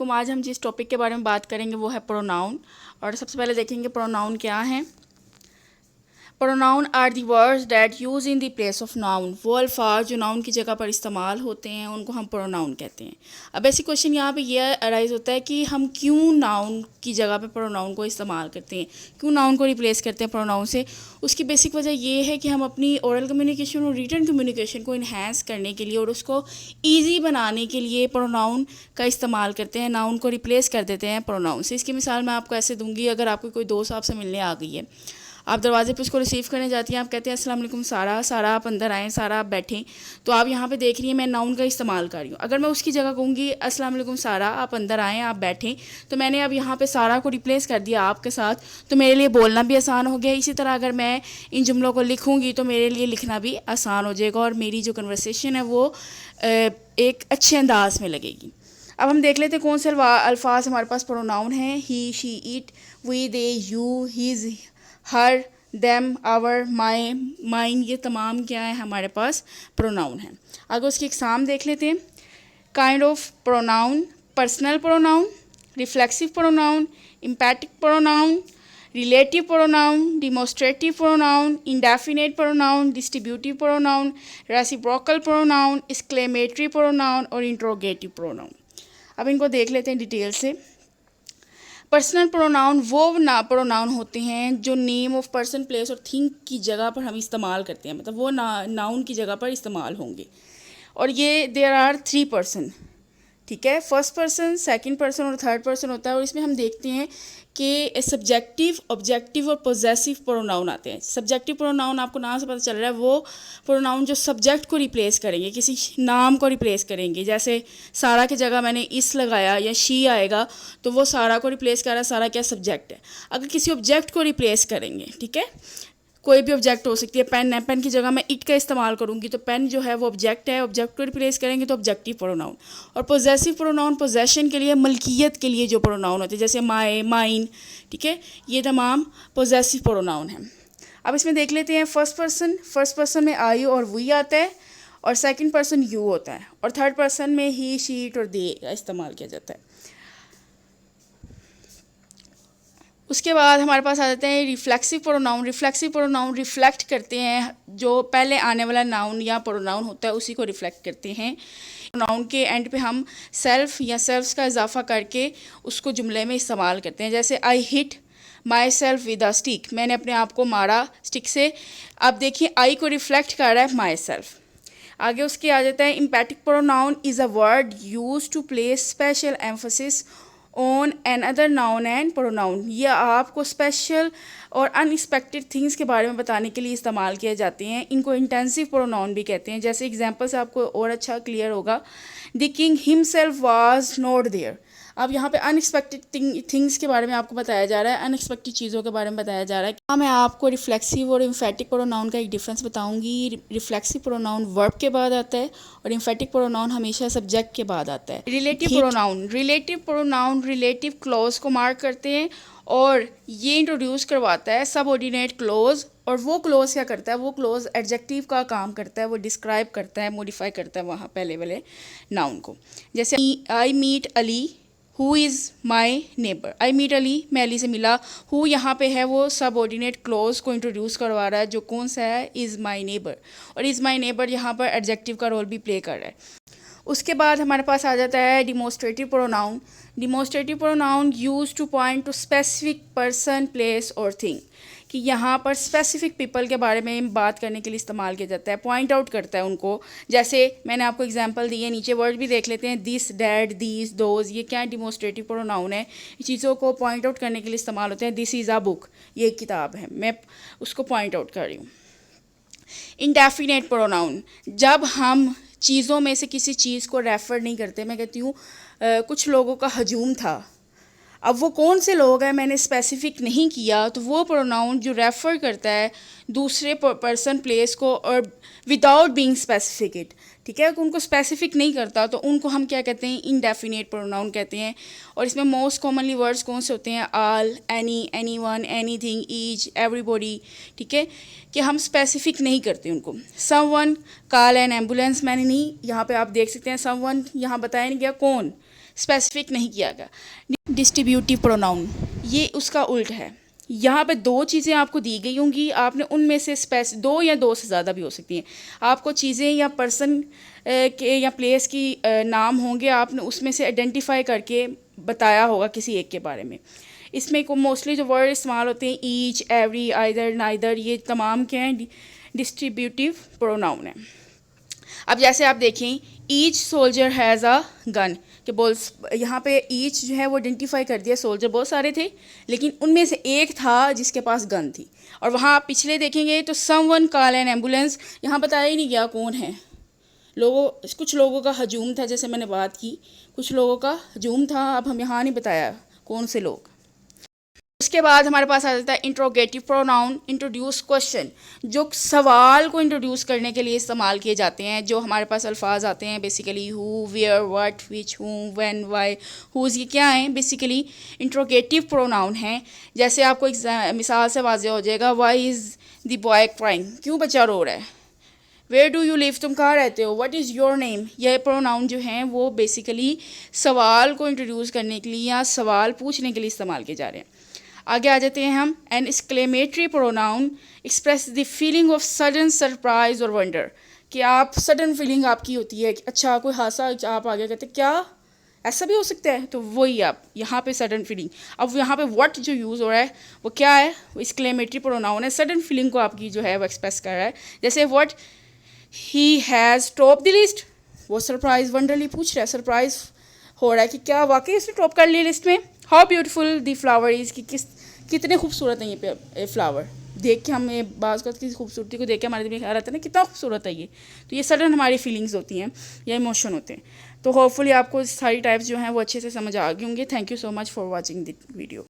अस्सलामुअलैकुम। आज हम जिस टॉपिक के बारे में बात करेंगे वो है प्रोनाउन। और सबसे पहले देखेंगे प्रोनाउन क्या है। Pronoun are the words that use in the place of noun. वो अल्फाज जो नाउन की जगह पर इस्तेमाल होते हैं उनको हम प्रोनाउन कहते हैं। अब ऐसी क्वेश्चन यहाँ पे ये अराइज होता है कि हम क्यों नाउन की जगह पे प्रोनाउन को इस्तेमाल करते हैं, क्यों नाउन को रिप्लेस करते हैं प्रोनाउन से। उसकी बेसिक वजह ये है कि हम अपनी ओरल कम्युनिकेशन और रिटन कम्युनिकेशन को इन्हेंस करने के लिए और उसको ईजी बनाने के लिए प्रोनाउन का इस्तेमाल करते हैं, नाउन को रिप्लेस कर देते हैं प्रोनाउन से। इसकी मिसाल मैं आपको ऐसे दूंगी, अगर आपको कोई दोस्त आपसे मिलने आ गई है, आप दरवाजे पे उसको रिसीव करने जाती हैं, आप कहते हैं अस्सलाम वालेकुम सारा, सारा आप अंदर आएँ, सारा आप बैठें। तो आप यहाँ पे देख रही हैं मैं नाउन का इस्तेमाल कर रही हूँ। अगर मैं उसकी जगह कहूँगी अस्सलाम वालेकुम सारा आप अंदर आएँ, आप बैठें, तो मैंने अब यहाँ पे सारा को रिप्लेस कर दिया आपके साथ, तो मेरे लिए बोलना भी आसान हो गया। इसी तरह अगर मैं इन जुमलों को लिखूँगी तो मेरे लिए लिखना भी आसान हो जाएगा और मेरी जो कन्वर्सेशन है वो एक अच्छे अंदाज में लगेगी। अब हम देख लेते हैं कौन से अल्फाज हमारे पास प्रोनाउन हैं। He, she, it, we, they, you, his, her, them, our, my, mine, ये तमाम क्या है हमारे पास प्रोनाउन हैं। आगे उसकी एग्जाम देख लेते हैं। Kind of pronoun: personal pronoun, reflexive pronoun, emphatic pronoun, relative pronoun, demonstrative pronoun, indefinite pronoun, distributive pronoun, reciprocal pronoun, exclamatory pronoun और इंट्रोगेटिव प्रोनाउन। अब इनको देख लेते हैं डिटेल से। पर्सनल प्रोनाउन वो प्रोनाउन होते हैं जो नेम ऑफ पर्सन, प्लेस और थिंग की जगह पर हम इस्तेमाल करते हैं, मतलब वो नाउन की जगह पर इस्तेमाल होंगे। और ये देयर आर 3 पर्सन, ठीक है। फर्स्ट पर्सन, सेकंड पर्सन और थर्ड पर्सन होता है। और इसमें हम देखते हैं कि सब्जेक्टिव, ऑब्जेक्टिव और पोजेसिव प्रोनाउन आते हैं। सब्जेक्टिव प्रोनाउन आपको नाम से पता चल रहा है, वो प्रोनाउन जो सब्जेक्ट को रिप्लेस करेंगे, किसी नाम को रिप्लेस करेंगे। जैसे सारा की जगह मैंने इस लगाया या शी आएगा तो वो सारा को रिप्लेस कर रहा है। सारा क्या सब्जेक्ट है। अगर किसी ऑब्जेक्ट को रिप्लेस करेंगे, ठीक है, कोई भी ऑब्जेक्ट हो सकती है, पेन है, पेन की जगह मैं इट का इस्तेमाल करूंगी तो पेन जो है वो ऑब्जेक्ट है, ऑब्जेक्ट को रिप्लेस करेंगे तो ऑब्जेक्टिव प्रोनाउन। और पोजेसिव प्रोनाउन पोजेशन के लिए, मलकियत के लिए जो प्रोनाउन होते हैं, जैसे माई, माइन, ठीक है, ये तमाम पोजेसिव प्रोनाउन हैं। अब इसमें देख लेते हैं फर्स्ट पर्सन में आई और वी आता है और सेकेंड पर्सन यू होता है और थर्ड पर्सन में ही, शी, इट और दे का इस्तेमाल किया जाता है। उसके बाद हमारे पास आ जाते हैं reflexive pronoun. Reflexive pronoun reflect करते हैं, जो पहले आने वाला नाउन या प्रोनाउन होता है उसी को रिफ्लेक्ट करते हैं। प्रोनाउन के एंड पे हम सेल्फ या सेल्फ्स का इजाफा करके उसको जुमले में इस्तेमाल करते हैं। जैसे I hit my self with a stick, मैंने अपने आप को मारा स्टिक से। अब देखिए आई को रिफ्लेक्ट कर रहा है माई सेल्फ। आगे उसके आ जाता है emphatic pronoun is a word use to place special emphasis on an other noun and pronoun. ये आपको स्पेशल और अनएक्सपेक्टेड थिंग्स के बारे में बताने के लिए इस्तेमाल किए जाते हैं। इनको इंटेंसिव प्रोनाउन भी कहते हैं। जैसे एग्जांपल से आपको और अच्छा क्लियर होगा, the king himself was not there. अब यहाँ पे अनएक्सपेक्टेड थिंग्स के बारे में आपको बताया जा रहा है, अनएक्सपेक्टेड चीज़ों के बारे में बताया जा रहा है। हाँ, मैं आपको रिफ्लेक्सिव और इम्फेटिक प्रोनाउन का एक डिफरेंस बताऊंगी। रिफ्लेक्सिव प्रोनाउन वर्ब के बाद आता है और इम्फेटिक प्रोनाउन हमेशा सब्जेक्ट के बाद आता है। रिलेटिव प्रोनाउन रिलेटिव क्लॉज को मार्क करते हैं और ये इंट्रोड्यूस करवाता है सबऑर्डिनेट क्लॉज। और वो क्लॉज क्या करता है, वो क्लॉज एडजेक्टिव का काम करता है, वो डिस्क्राइब करता है, मॉडिफाई करता है वहाँ पहले वाले नाउन को। जैसे I meet Ali who is my neighbour. I meet Ali, मैं अली से मिला। हु यहाँ पे है वो सबऑर्डिनेट क्लॉज को इंट्रोड्यूस करवा रहा है, जो कौन सा है, इज़ माई नेबर। और इज़ माई नेबर यहाँ पर एडजेक्टिव का रोल भी प्ले कर रहा है। उसके बाद हमारे पास आ जाता है demonstrative pronoun. Demonstrative pronoun use two point two specific person, place और थिंग, कि यहाँ पर स्पेसिफिक पीपल के बारे में बात करने के लिए इस्तेमाल किया जाता है, पॉइंट आउट करता है उनको। जैसे मैंने आपको एग्जांपल दी है, नीचे वर्ड भी देख लेते हैं, दिस, डैट, दीज, दोज, ये क्या डिमोस्ट्रेटिव प्रोनाउन है, चीज़ों को पॉइंट आउट करने के लिए इस्तेमाल होते हैं। दिस इज़ अ बुक, ये एक किताब है, मैं उसको पॉइंट आउट कर रही हूँ। इंडेफिनेट प्रोनाउन, जब हम चीज़ों में से किसी चीज़ को रेफ़र नहीं करते, मैं कहती हूँ कुछ लोगों का हजूम था, अब वो कौन से लोग हैं मैंने स्पेसिफिक नहीं किया, तो वो प्रोनाउन जो रेफ़र करता है दूसरे पर्सन, प्लेस को और विदाउट बीइंग स्पेसिफिकेट, ठीक है, उनको स्पेसिफिक नहीं करता, तो उनको हम क्या कहते हैं, इनडेफिनेट प्रोनाउन कहते हैं। और इसमें मोस्ट कॉमनली वर्ड्स कौन से होते हैं, all, any, anyone, anything, each, everybody, ठीक है, कि हम स्पेसिफिक नहीं करते उनको। समवन, कॉल एन एम्बुलेंस, मैंने नहीं, यहाँ पे आप देख सकते हैं समवन यहाँ बताया नहीं गया कौन, स्पेसिफिक नहीं किया गया। डिस्ट्रीब्यूटिव प्रोनाउन ये उसका उल्ट है। यहाँ पे दो चीज़ें आपको दी गई होंगी, आपने उनमें से दो या दो से ज़्यादा भी हो सकती हैं, आपको चीज़ें या पर्सन के या प्लेस की नाम होंगे, आपने उसमें से आइडेंटिफाई करके बताया होगा किसी एक के बारे में। इसमें को मोस्टली जो वर्ड इस्तेमाल होते हैं ईच, एवरी, आइदर, नाइदर, ये तमाम क्या हैं, डिस्ट्रीब्यूटिव प्रोनाउन है। अब जैसे आप देखें each soldier has a gun, कि बोल यहाँ पे ईच जो है वो आइडेंटिफाई कर दिया, सोल्जर बहुत सारे थे लेकिन उनमें से एक था जिसके पास गन थी। और वहाँ आप पिछले देखेंगे तो समवन कॉल एन एम्बुलेंस, यहाँ बताया ही नहीं गया कौन है। कुछ लोगों का हजूम था, जैसे मैंने बात की, कुछ लोगों का हजूम था, अब हम यहाँ नहीं बताया कौन से लोग। उसके बाद हमारे पास आ जाता है इंट्रोगेटिव प्रोनाउन, इंट्रोड्यूस क्वेश्चन, जो सवाल को इंट्रोड्यूस करने के लिए इस्तेमाल किए जाते हैं। जो हमारे पास अल्फाज आते हैं basically who, where, what, which, whom, when, why, whose, ये क्या हैं, बेसिकली इंट्रोगेटिव प्रोनाउन हैं। जैसे आपको एक मिसाल से वाज़ेह हो जाएगा, why is the boy crying, क्यों बच्चा रो रहा है। वेयर डू यू लिव, तुम कहाँ रहते हो। व्हाट इज़ योर नेम, यह प्रोनाउन जो हैं वो बेसिकली सवाल को इंट्रोड्यूस करने के लिए या सवाल पूछने के लिए इस्तेमाल किए जा रहे हैं। आगे आ जाते हैं हम। An exclamatory pronoun express the feeling of sudden surprise और वंडर, कि आप सडन फीलिंग आपकी होती है कि अच्छा कोई हादसा, आप आगे कहते क्या ऐसा भी हो सकता है, तो वही आप यहाँ पे सडन फीलिंग। अब यहाँ पे व्हाट जो यूज़ हो रहा है वो क्या है, वो एक्सक्लेमेटरी प्रोनाउन है, सडन फीलिंग को आपकी जो है वो एक्सप्रेस कर रहा है। जैसे what he has top the list, वो सरप्राइज वंडरली पूछ रहा है, सरप्राइज हो रहा है कि क्या वाकई उसने टॉप कर लिया लिस्ट में। How beautiful the flower is, कि कितने खूबसूरत हैं ये फ्लावर, देख के हमें बाज़ की खूबसूरती को देख के हमारे दिल में ख्याल आता है ना कितना खूबसूरत है ये। तो ये सडन हमारी फीलिंग्स होती हैं या इमोशन होते हैं। तो होपफुली आपको सारी टाइप्स जो हैं वो अच्छे से समझ आ गए होंगे। Thank you so much for watching the video.